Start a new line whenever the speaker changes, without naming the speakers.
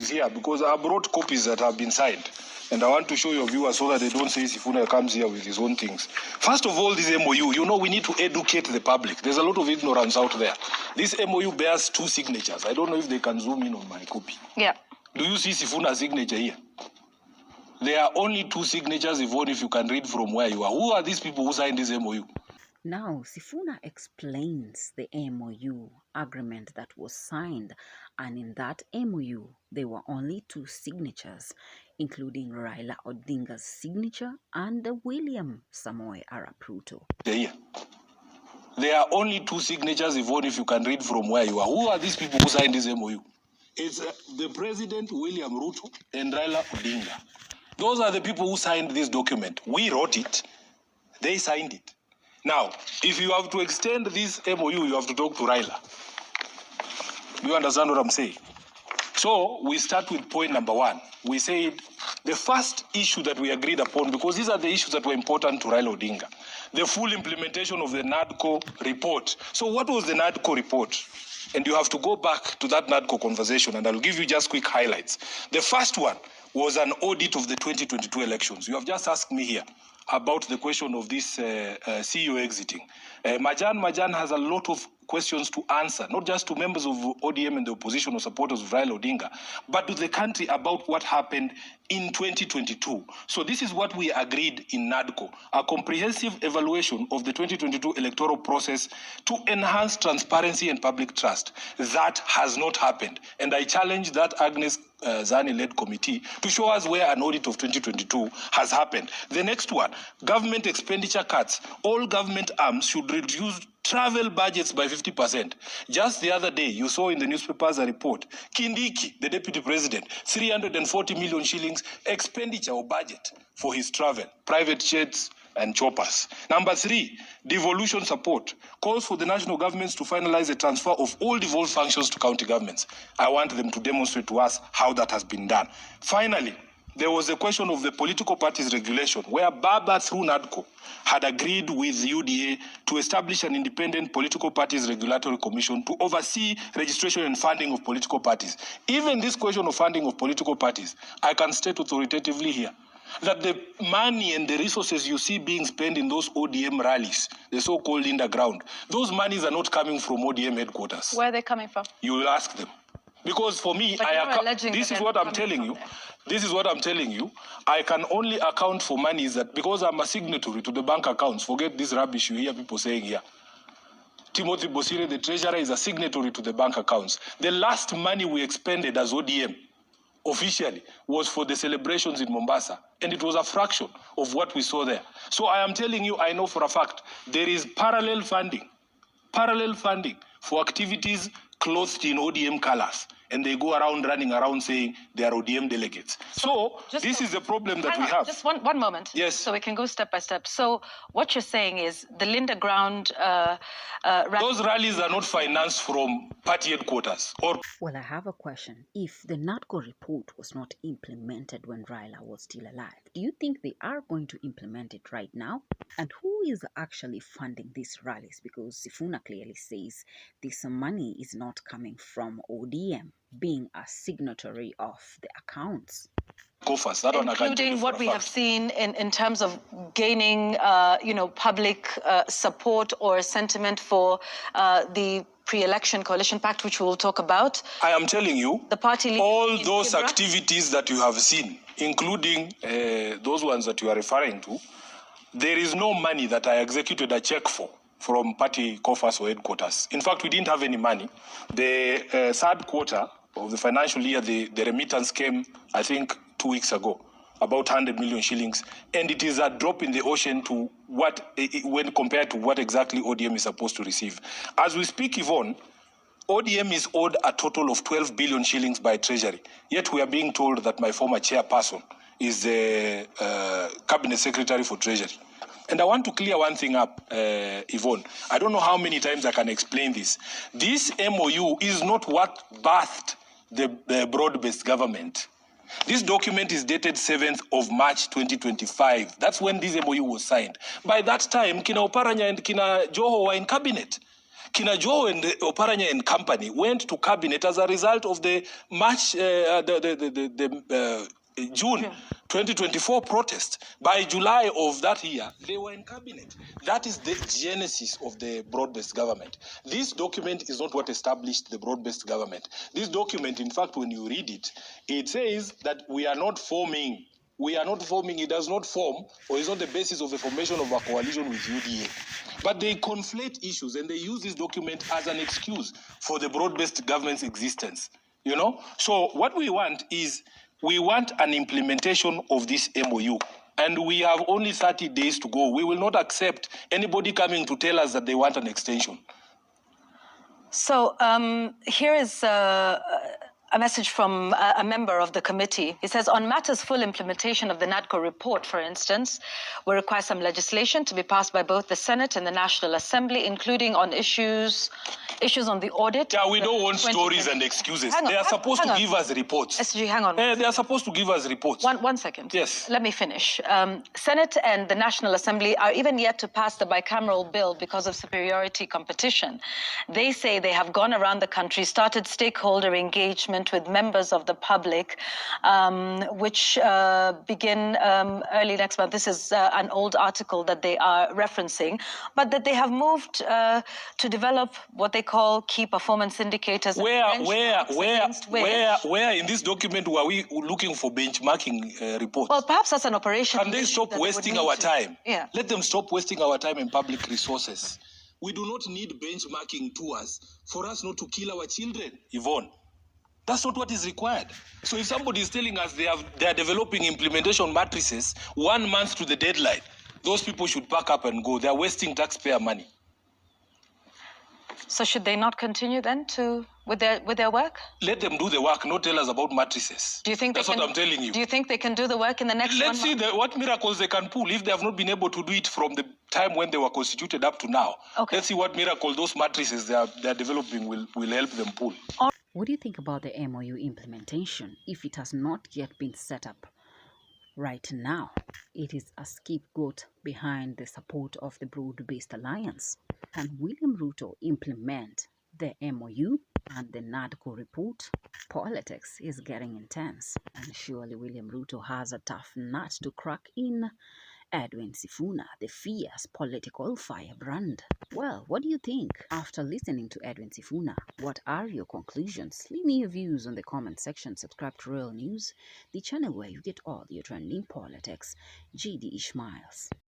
here because I brought copies that have been signed. And I want to show your viewers so that they don't say Sifuna comes here with his own things. First of all, this MOU, we need to educate the public. There's a lot of ignorance out there. This MOU bears 2 signatures. I don't know if they can zoom in on my copy.
Yeah.
Do you see Sifuna's signature here? There are only 2 signatures, Yvonne, if you can read from where you are. Who are these people who signed this MOU?
Now, Sifuna explains the MOU agreement that was signed, and in that MOU, there were only 2 signatures, including Raila Odinga's signature and William Samoei Arap Ruto.
There are only 2 signatures, Yvonne, if you can read from where you are. Who are these people who signed this MOU? It's the President, William Ruto, and Raila Odinga. Those are the people who signed this document. We wrote it. They signed it. Now, if you have to extend this MOU, you have to talk to Raila. Do you understand what I'm saying? So, we start with point number 1. We said the first issue that we agreed upon, because these are the issues that were important to Raila Odinga, the full implementation of the Nadco report. So, what was the Nadco report? And you have to go back to that Nadco conversation, and I'll give you just quick highlights. The first one was an audit of the 2022 elections. You have just asked me here about the question of this CEO exiting. Majan has a lot of questions to answer, not just to members of ODM and the opposition or supporters of Raila Odinga, but to the country about what happened in 2022. So this is what we agreed in Nadco, a comprehensive evaluation of the 2022 electoral process to enhance transparency and public trust. That has not happened. And I challenge that Agnes Zani-led committee to show us where an audit of 2022 has happened. The next one, government expenditure cuts. All government arms should reduce travel budgets by 50%. Just the other day, you saw in the newspapers a report. Kindiki, the deputy president, 340 million shillings expenditure or budget for his travel, private jets and choppers. Number 3, devolution support. Calls for the national governments to finalize the transfer of all devolved functions to county governments. I want them to demonstrate to us how that has been done. Finally, there was a question of the political parties regulation, where Baba, through Nadco, had agreed with UDA to establish an independent political parties regulatory commission to oversee registration and funding of political parties. Even this question of funding of political parties, I can state authoritatively here that the money and the resources you see being spent in those ODM rallies, the so-called underground, those monies are not coming from ODM headquarters.
Where are they coming from?
You will ask them. Because for me, this is what I'm telling you. This is what I'm telling you. I can only account for monies that, because I'm a signatory to the bank accounts, forget this rubbish you hear people saying here. Timothy Bosire, the treasurer, is a signatory to the bank accounts. The last money we expended as ODM, officially, was for the celebrations in Mombasa. And it was a fraction of what we saw there. So I am telling you, I know for a fact, there is parallel funding for activities clothed in ODM colors. And they go around running around saying they are ODM delegates. So this is the problem that we have.
Just one moment.
Yes.
So we can go step by step. So what you're saying is the Linda Ground...
those rallies are not financed from party headquarters.
Well, I have a question. If the Nadco report was not implemented when Raila was still alive, do you think they are going to implement it right now? And who is actually funding these rallies? Because Sifuna clearly says this money is not coming from ODM, being a signatory of the accounts.
Including what we have seen in terms of gaining, public support or sentiment for the pre-election coalition pact, which we will talk about.
I am telling you,
the party
all those activities that you have seen, including those ones that you are referring to, there is no money that I executed a check for from party coffers or headquarters. In fact, we didn't have any money. The third quarter of the financial year, the remittance came, I think, 2 weeks ago, about 100 million shillings. And it is a drop in the ocean to when compared to what exactly ODM is supposed to receive. As we speak, Yvonne, ODM is owed a total of 12 billion shillings by Treasury. Yet we are being told that my former chairperson is the Cabinet Secretary for Treasury. And I want to clear one thing up, Yvonne. I don't know how many times I can explain this. This MOU is not what birthed the broad-based government. This document is dated 7th of March 2025. That's when this MOU was signed. By that time, Kina Oparanya and Kina Joho were in cabinet. Kina Joe and Oparanya and company went to cabinet as a result of the March, June 2024 protest. By July of that year, they were in cabinet. That is the genesis of the broad-based government. This document is not what established the broad-based government. This document, in fact, when you read it, it says that we are not forming, it does not form, or is not the basis of the formation of a coalition with UDA. But they conflate issues and they use this document as an excuse for the broad-based government's existence. You know? So what we want is, we want an implementation of this MOU. And we have only 30 days to go. We will not accept anybody coming to tell us that they want an extension.
So here is a message from a member of the committee. He says, on matters full implementation of the Nadco report, for instance, we require some legislation to be passed by both the Senate and the National Assembly, including on issues on the audit.
Yeah, we don't want stories and excuses. They are supposed to give us reports.
SG, hang on.
They are supposed to give us reports.
One second.
Yes.
Let me finish. Senate and the National Assembly are even yet to pass the bicameral bill because of superiority competition. They say they have gone around the country, started stakeholder engagement with members of the public, which begin early next month. This is an old article that they are referencing, but that they have moved to develop what they call key performance indicators.
Where in this document were we looking for benchmarking reports?
Well, perhaps that's an operation.
Can they stop wasting our time?
Yeah.
Let them stop wasting our time and public resources. We do not need benchmarking tours for us not to kill our children, Yvonne. That's not what is required. So if somebody is telling us they are developing implementation matrices 1 month to the deadline, those people should pack up and go. They are wasting taxpayer money.
So should they not continue then with their work?
Let them do the work, not tell us about matrices.
Do you think
that's what I'm telling you?
Do you think they can do the work in the next
Let's see what miracles they can pull if they have not been able to do it from the time when they were constituted up to now.
Okay.
Let's see what miracle those matrices they are developing will help them pull.
What do you think about the MOU implementation if it has not yet been set up? Right now, it is a scapegoat behind the support of the broad-based alliance. Can William Ruto implement the MOU and the Nadco report? Politics is getting intense, and surely William Ruto has a tough nut to crack in Edwin Sifuna, the fierce political firebrand. Well, what do you think? After listening to Edwin Sifuna, what are your conclusions? Leave me your views on the comment section. Subscribe to Real News, the channel where you get all your trending politics. GD Ishmaels.